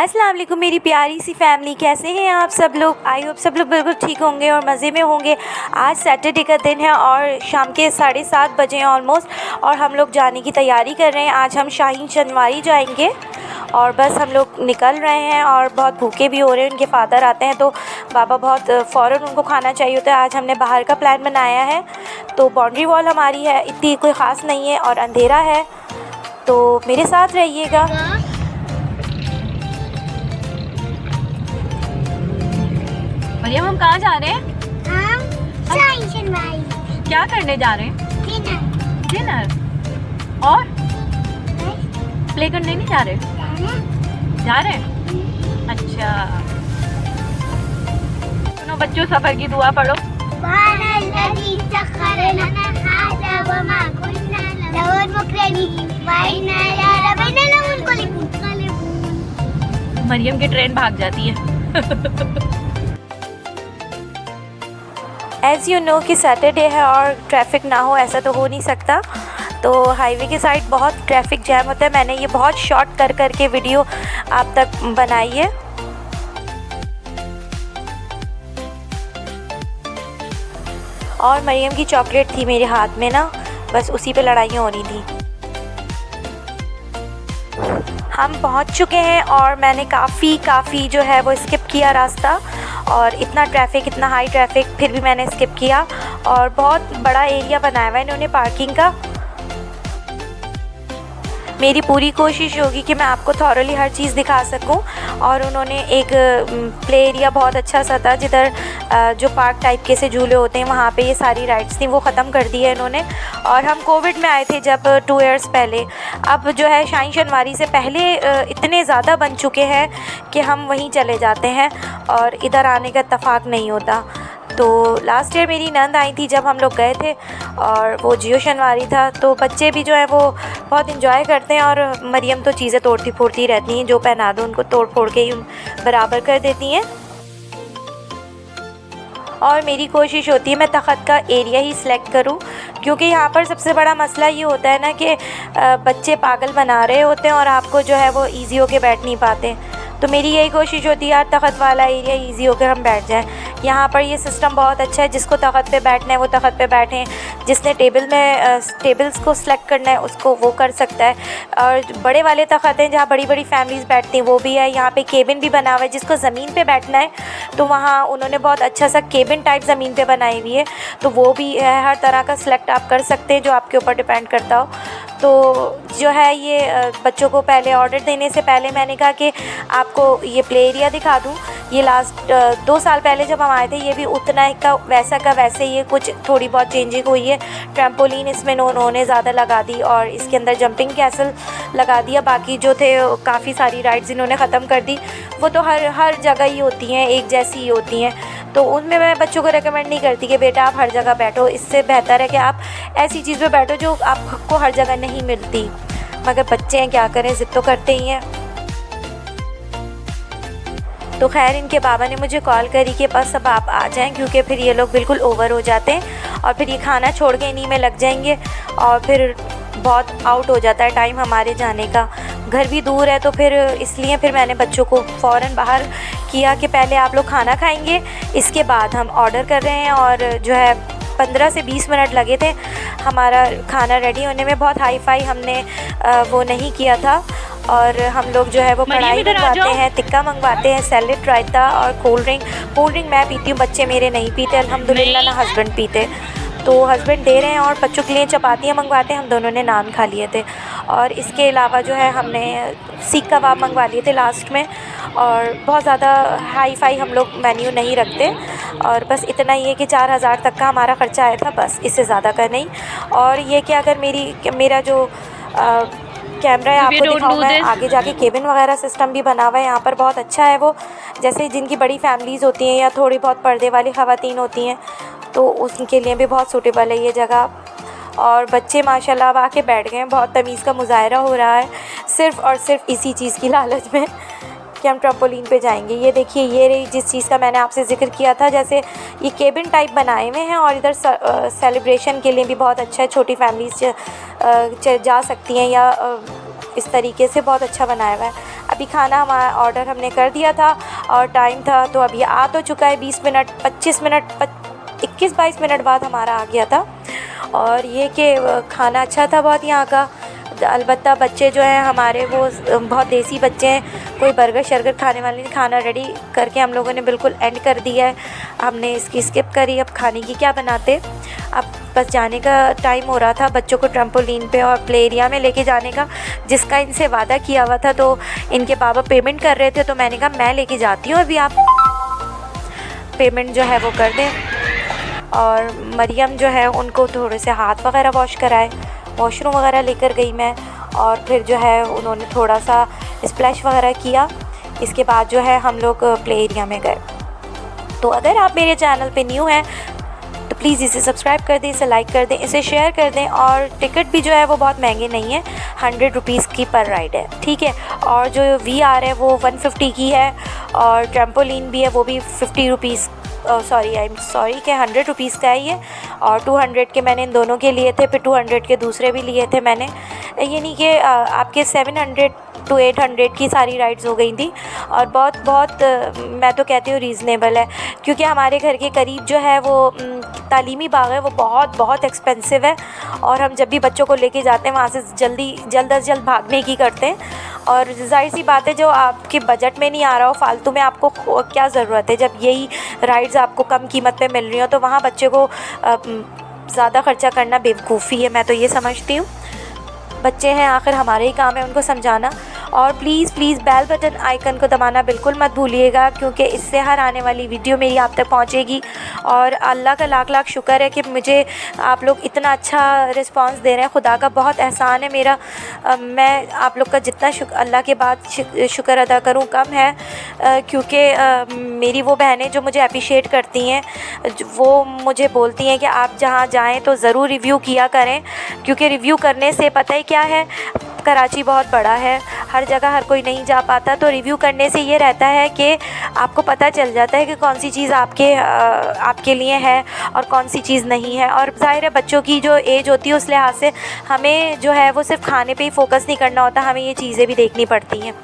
अस्सलाम वालेकुम मेरी प्यारी सी फैमिली, कैसे हैं आप सब लोग। आई होप सब लोग बिल्कुल ठीक होंगे और मज़े में होंगे। आज सैटरडे का दिन है और शाम के 7:30 बजे हैं ऑलमोस्ट, और हम लोग जाने की तैयारी कर रहे हैं। आज हम शाहीन शनवारी जाएंगे और बस हम लोग निकल रहे हैं और बहुत भूखे भी हो रहे हैं। उनके फादर आते हैं तो बाबा बहुत फ़ौरन उनको खाना चाहिए होता है। आज हमने बाहर का प्लान बनाया है। तो बाउंड्री वॉल हमारी है, इतनी कोई ख़ास नहीं है और अंधेरा है, तो मेरे साथ रहिएगा। मरियम, हम कहाँ जा रहे हैं? क्या करने जा रहे हैं? डिनर। और प्ले करने नहीं जा रहे? जा रहे हैं। अच्छा, सुनो बच्चों, सफर की दुआ पढ़ो। मरियम की ट्रेन भाग जाती है। एज़ यू नो कि सैटरडे है और ट्रैफिक ना हो ऐसा तो हो नहीं सकता। तो हाईवे के साइड बहुत ट्रैफिक जैम होता है। मैंने ये बहुत शॉर्ट कर के वीडियो आप तक बनाई है। और मरियम की चॉकलेट थी मेरे हाथ में ना, बस उसी पे लड़ाइयाँ हो रही थी। हम पहुंच चुके हैं और मैंने काफ़ी जो है वो स्किप किया रास्ता, और इतना ट्रैफिक, इतना हाई ट्रैफिक, फिर भी मैंने स्किप किया। और बहुत बड़ा एरिया बनाया हुआ है इन्होंने पार्किंग का। मेरी पूरी कोशिश होगी कि मैं आपको थॉरली हर चीज़ दिखा सकूं। और उन्होंने एक प्ले एरिया बहुत अच्छा सा था, जिधर जो पार्क टाइप के से झूले होते हैं वहाँ पे ये सारी राइड्स थी, वो ख़त्म कर दी है इन्होंने। और हम कोविड में आए थे जब 2 इयर्स पहले। अब जो है शाहीन शनवारी से पहले इतने ज़्यादा बन चुके हैं कि हम वहीं चले जाते हैं और इधर आने का इत्तेफाक नहीं होता। तो लास्ट ईयर मेरी नंद आई थी जब हम लोग गए थे, और वो जियो शनवारी था। तो बच्चे भी जो है वो बहुत इंजॉय करते हैं, और मरियम तो चीज़ें तोड़ती फोड़ती रहती हैं, जो पहना दो उनको तोड़ फोड़ के ही बराबर कर देती हैं। और मेरी कोशिश होती है मैं तख़त का एरिया ही सिलेक्ट करूं, क्योंकि यहाँ पर सबसे बड़ा मसला ये होता है ना कि बच्चे पागल बना रहे होते हैं और आपको जो है वो ईज़ी होके बैठ नहीं पाते। तो मेरी यही कोशिश होती है यार, तख़त वाला एरिया ईज़ी होकर हम बैठ जाएं। यहाँ पर ये सिस्टम बहुत अच्छा है, जिसको तख़त पे बैठना है वो तख़त पे बैठें, जिसने टेबल में टेबल्स को सिलेक्ट करना है उसको वो कर सकता है। और बड़े वाले तख़त हैं जहाँ बड़ी बड़ी फैमिलीज़ बैठती हैं, वो भी है। यहाँ पे केबिन भी बना हुआ है, जिसको ज़मीन पे बैठना है तो वहाँ उन्होंने बहुत अच्छा सा केबिन टाइप ज़मीन पे बनाई हुई है, तो वो भी है। हर तरह का सिलेक्ट आप कर सकते हैं, जो आपके ऊपर डिपेंड करता हो। तो जो है ये बच्चों को पहले ऑर्डर देने से पहले मैंने कहा कि आपको ये प्ले एरिया दिखा दूँ। ये लास्ट 2 साल पहले जब हम आए थे, ये भी उतना का वैसे ही है, कुछ थोड़ी बहुत चेंजिंग हुई है। ट्रैम्पोलिन इसमें उन्होंने ज़्यादा लगा दी और इसके अंदर जंपिंग कैसल लगा दिया। बाकी जो थे काफ़ी सारी राइड्स इन्होंने ख़त्म कर दी। वो तो हर जगह ही होती हैं, एक जैसी ही होती हैं। तो उनमें मैं बच्चों को रेकमेंड नहीं करती कि बेटा आप हर जगह बैठो। इससे बेहतर है कि आप ऐसी चीज़ पे बैठो जो आपको हर जगह नहीं मिलती। मगर बच्चे हैं, क्या करें, ज़िद तो करते ही हैं। तो खैर इनके बाबा ने मुझे कॉल करी कि बस अब आप आ जाएं, क्योंकि फिर ये लोग बिल्कुल ओवर हो जाते हैं और फिर ये खाना छोड़ के इन्हीं में लग जाएंगे, और फिर बहुत आउट हो जाता है टाइम हमारे जाने का। घर भी दूर है, तो फिर इसलिए फिर मैंने बच्चों को फ़ौरन बाहर किया कि पहले आप लोग खाना खाएंगे, इसके बाद हम ऑर्डर कर रहे हैं। और जो है 15 से 20 मिनट लगे थे हमारा खाना रेडी होने में। बहुत हाई फाई हमने वो नहीं किया था। और हम लोग जो है वो कढ़ाई मंगवाते हैं, टिक्का मंगवाते हैं, सैलेड, रायता और कोल्ड ड्रिंक मैं पीती हूँ, बच्चे मेरे नहीं पीते अल्हम्दुलिल्लाह, ना हस्बैंड पीते। तो हस्बैंड दे रहे हैं और बच्चों के लिए चपातियाँ मंगवाते हैं। हम दोनों ने नान खा लिए थे। और इसके अलावा जो है हमने सीख कबाब मंगवा लिए थे लास्ट में। और बहुत ज़्यादा हाई फाई हम लोग मेन्यू नहीं रखते, और बस इतना ही है कि 4000 तक का हमारा ख़र्चा आया था, बस इससे ज़्यादा का नहीं। और ये कि अगर मेरा जो कैमरा है आपको दिखाऊँ मैं, आगे जाके केबिन वगैरह सिस्टम भी बना हुआ है यहाँ पर, बहुत अच्छा है वो। जैसे जिनकी बड़ी फैमिलीज़ होती हैं या थोड़ी बहुत पर्दे वाली ख़वातीन होती हैं, तो उनके लिए भी बहुत सूटेबल है ये जगह। और बच्चे माशाल्लाह अब आके बैठ गए हैं, बहुत तमीज़ का मुज़ाहरा हो रहा है, सिर्फ़ और सिर्फ इसी चीज़ की लालच में कि हम ट्रैम्पोलिन पे जाएंगे। ये देखिए, ये रही जिस चीज़ का मैंने आपसे ज़िक्र किया था, जैसे ये केबिन टाइप बनाए हुए हैं। और इधर सेलिब्रेशन के लिए भी बहुत अच्छा है, छोटी फैमिलीज जा सकती हैं, या इस तरीके से बहुत अच्छा बनाया हुआ है। अब अभी खाना हमारा ऑर्डर हमने कर दिया था और टाइम था तो अभी आ तो चुका है 20 मिनट 25 मिनट 21-22 मिनट बाद हमारा आ गया था। और ये कि खाना अच्छा था बहुत यहाँ का। अलबत्ता बच्चे जो हैं हमारे वो बहुत देसी बच्चे हैं, कोई बर्गर शर्गर खाने वाले नहीं। खाना रेडी करके हम लोगों ने बिल्कुल एंड कर दिया है, हमने इसकी स्किप करी। अब खाने की क्या बनाते, अब बस जाने का टाइम हो रहा था बच्चों को ट्रम्पोलिन पे और प्ले एरिया में लेके जाने का, जिसका इनसे वादा किया हुआ था। तो इनके पापा पेमेंट कर रहे थे तो मैंने कहा मैं लेके जाती हूँ, अभी आप पेमेंट जो है वो कर दें। और मरियम जो है उनको थोड़े से हाथ वगैरह वॉश कराए, वॉशरूम वगैरह लेकर गई मैं, और फिर जो है उन्होंने थोड़ा सा स्प्लैश वगैरह किया। इसके बाद जो है हम लोग प्ले एरिया में गए। तो अगर आप मेरे चैनल पे न्यू हैं तो प्लीज़ इसे सब्सक्राइब कर दें, इसे लाइक कर दें, इसे शेयर कर दें। और टिकट भी जो है वो बहुत महंगे नहीं है, 100 रुपीज़ की पर राइड है, ठीक है। और जो VR है वो 150 की है, और ट्रम्पोलिन भी है वो भी 50 रुपीज़ सॉरी 100 रुपीज़ का है ये। और 200 के मैंने इन दोनों के लिए थे, फिर 200 के दूसरे भी लिए थे मैंने। ये नहीं कि आपके 700 to 800 की सारी राइड्स हो गई थी। और बहुत मैं तो कहती हूँ रीज़नेबल है, क्योंकि हमारे घर के करीब जो है वो तालीमी बाग है, वो बहुत एक्सपेंसिव है। और हम जब भी बच्चों को लेके जाते हैं वहाँ से जल्द अज जल्द भागने की करते हैं। और ज़ाहिर सी बात है, जो आपके बजट में नहीं आ रहा हो फालतू में, आपको क्या ज़रूरत है जब यही राइड्स आपको कम कीमत पे मिल रही हो, तो वहाँ बच्चे को ज़्यादा ख़र्चा करना बेवकूफ़ी है, मैं तो ये समझती हूँ। बच्चे हैं आखिर, हमारे ही काम है उनको समझाना। और प्लीज़ बेल बटन आइकन को दबाना बिल्कुल मत भूलिएगा, क्योंकि इससे हर आने वाली वीडियो मेरी आप तक पहुंचेगी। और अल्लाह का लाख शुक्र है कि मुझे आप लोग इतना अच्छा रिस्पांस दे रहे हैं, खुदा का बहुत एहसान है मेरा। मैं आप लोग का जितना अल्लाह के बाद शुक्र अदा करूं कम है, क्योंकि मेरी वो बहनें जो मुझे अप्रिशिएट करती हैं, वो मुझे बोलती हैं कि आप जहाँ जाएँ तो ज़रूर रिव्यू किया करें, क्योंकि रिव्यू करने से पता है क्या है, कराची बहुत बड़ा है, हर जगह हर कोई नहीं जा पाता। तो रिव्यू करने से ये रहता है कि आपको पता चल जाता है कि कौन सी चीज़ आपके लिए है और कौन सी चीज़ नहीं है। और ज़ाहिर है बच्चों की जो एज होती है उस लिहाज से हमें जो है वो सिर्फ खाने पे ही फोकस नहीं करना होता, हमें ये चीज़ें भी देखनी पड़ती हैं।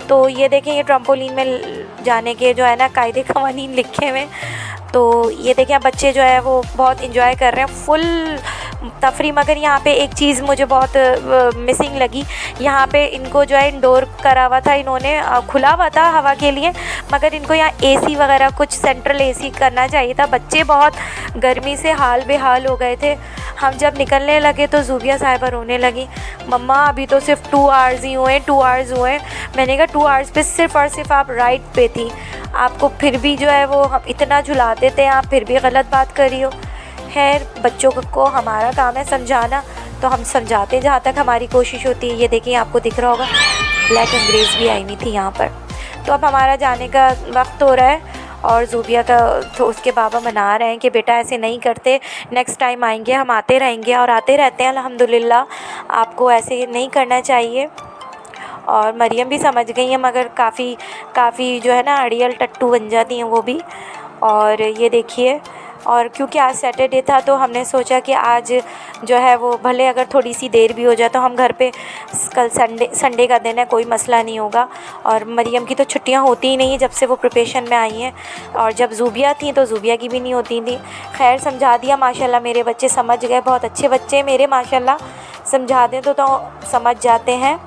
तो ये देखें, ये ट्रम्पोलिन में जाने के जो है ना कायदे कवानीन लिखे हुए। तो ये देखें बच्चे जो है वो बहुत इंजॉय कर रहे हैं, फुल तफरी। मगर यहाँ पे एक चीज़ मुझे बहुत मिसिंग लगी, यहाँ पे इनको जो है इंडोर करा हुआ था, इन्होंने खुला हुआ था हवा के लिए, मगर इनको यहाँ AC वगैरह कुछ सेंट्रल AC करना चाहिए था। बच्चे बहुत गर्मी से हाल बेहाल हो गए थे। हम जब निकलने लगे तो ज़ूबिया साहिबा रोने लगी, मम्मा अभी तो सिर्फ 2 आवर्स ही हुए, 2 आवर्स हुए। मैंने कहा 2 आवर्स पे सिर्फ और सिर्फ आप राइड पे थी, आपको फिर भी जो है वो हम इतना झुलाते थे, आप फिर भी गलत बात कर रही हो। खैर बच्चों को हमारा काम है समझाना, तो हम समझाते हैं जहाँ तक हमारी कोशिश होती है। ये देखिए आपको दिख रहा होगा ब्लैक अंग्रेज़ भी आई हुई थी यहाँ पर। तो अब हमारा जाने का वक्त हो रहा है, और ज़ूबिया का तो उसके बाबा मना रहे हैं कि बेटा ऐसे नहीं करते, नेक्स्ट टाइम आएंगे, हम आते रहेंगे और आते रहते हैं अल्हम्दुलिल्लाह, आपको ऐसे नहीं करना चाहिए। और मरियम भी समझ गई हैं, मगर काफ़ी जो है ना अड़ियल टट्टू बन जाती हैं वो भी। और ये देखिए, और क्योंकि आज सैटरडे था तो हमने सोचा कि आज जो है वो भले अगर थोड़ी सी देर भी हो जाए तो हम घर पे, कल संडे का दिन है, कोई मसला नहीं होगा। और मरियम की तो छुट्टियां होती ही नहीं है जब से वो प्रिपरेशन में आई हैं, और जब ज़ूबिया थी तो ज़ूबिया की भी नहीं होती थी। खैर समझा दिया माशाल्लाह, मेरे बच्चे समझ गए, बहुत अच्छे बच्चे मेरे माशाल्लाह, समझा दें तो समझ जाते हैं।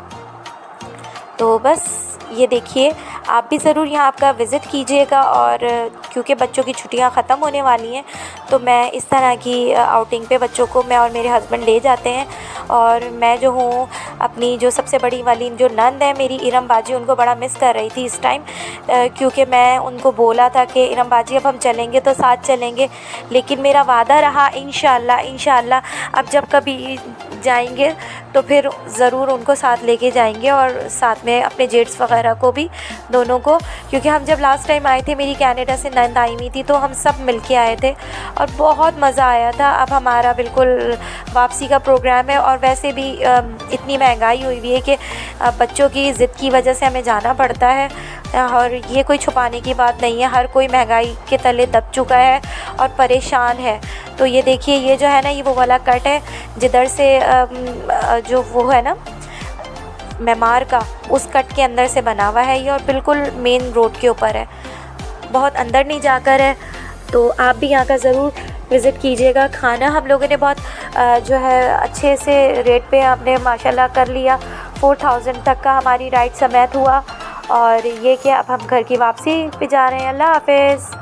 तो बस ये देखिए, आप भी ज़रूर यहाँ आपका विज़िट कीजिएगा। और क्योंकि बच्चों की छुट्टियाँ ख़त्म होने वाली हैं तो मैं इस तरह की आउटिंग पे बच्चों को मैं और मेरे हस्बैंड ले जाते हैं। और मैं जो हूँ अपनी जो सबसे बड़ी वाली जो नंद है मेरी इरम बाजी, उनको बड़ा मिस कर रही थी इस टाइम, क्योंकि मैं उनको बोला था कि इरम बाजी अब हम चलेंगे तो साथ चलेंगे, लेकिन मेरा वादा रहा इंशाअल्लाह अब जब कभी जाएंगे तो फिर ज़रूर उनको साथ लेके जाएंगे, और साथ में अपने जेट्स वगैरह को भी, दोनों को। क्योंकि हम जब लास्ट टाइम आए थे, मेरी कनाडा से नंद आई हुई थी, तो हम सब मिल के आए थे और बहुत मज़ा आया था। अब हमारा बिल्कुल वापसी का प्रोग्राम है, और वैसे भी इतनी महंगाई हुई हुई है कि बच्चों की ज़िद की वजह से हमें जाना पड़ता है, और ये कोई छुपाने की बात नहीं है, हर कोई महंगाई के तले दब चुका है और परेशान है। तो ये देखिए, ये जो है ना, ये वो वाला कट है जिधर से जो वो है ना मेमार का, उस कट के अंदर से बना हुआ है ये, और बिल्कुल मेन रोड के ऊपर है, बहुत अंदर नहीं जाकर है। तो आप भी यहाँ का ज़रूर विज़िट कीजिएगा। खाना हम लोगों ने बहुत जो है अच्छे से रेट पे हमने माशाल्लाह कर लिया। 4000 तक का हमारी राइड समेत हुआ। और ये कि अब हम घर की वापसी पे जा रहे हैं। अल्लाह हाफ़िज़।